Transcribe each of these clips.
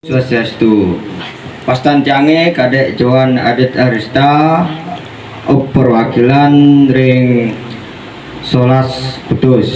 Swastiastu. Pastan Cange Kadek Johan Adit Arista perwakilan ring Solas Putus.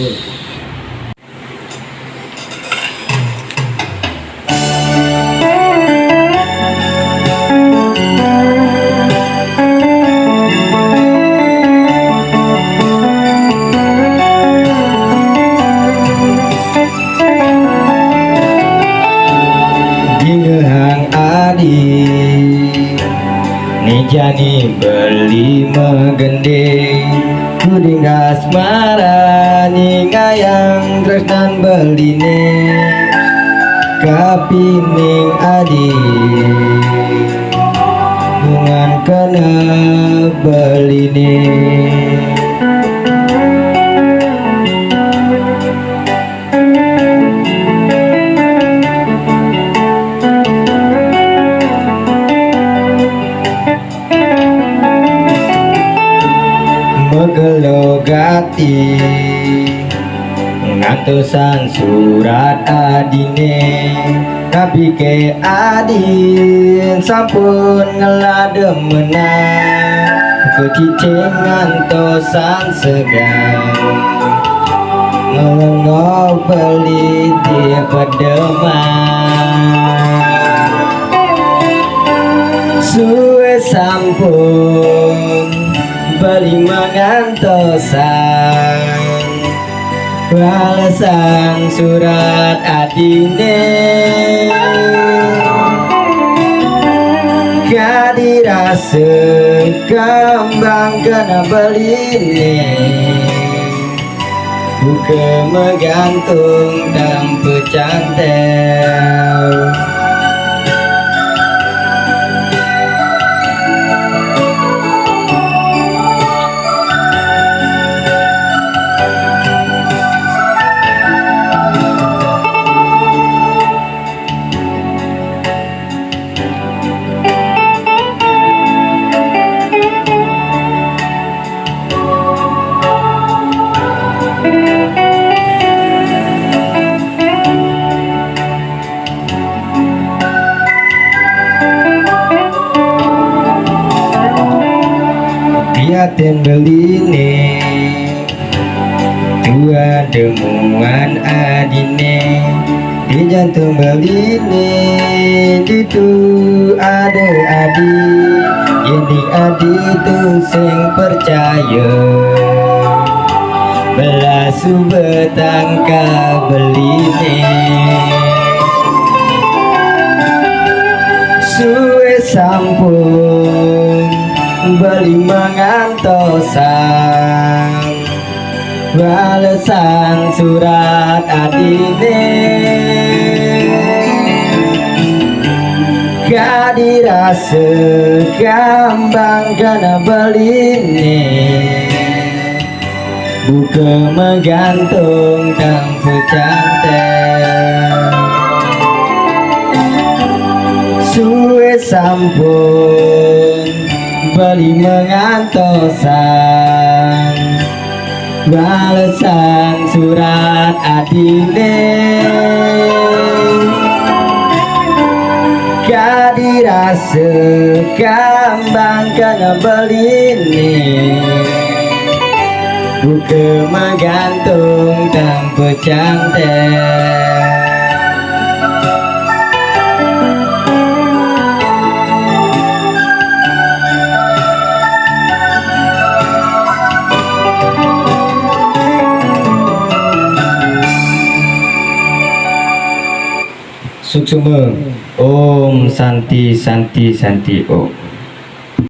Nijani beli megende kuding asmara ningayang tresnan beline kapining adi bungan kena beline megelogati ngantosan surat adine tapi ke adin sampun ngelademenan kecicing ngantosan segan ngelengok beli di pedeman suwe sampun beli mengantosan balasan surat adine kadirase kembang kena beline buka menggantung tanpa cantel ten beline dua demuan adine di jantung beline itu ada adi ini adi tu sing percaya belasu betangka beline suwe sampun beli mengantosan balasan surat adine kadirase kambang kena beline buka menggantung tanpa cantel suwe sampun beli mengantosan balasan surat adine kadirase kambang kena beline buka menggantung tanpa cantel Suksuma Om Santi Santi Santi Om.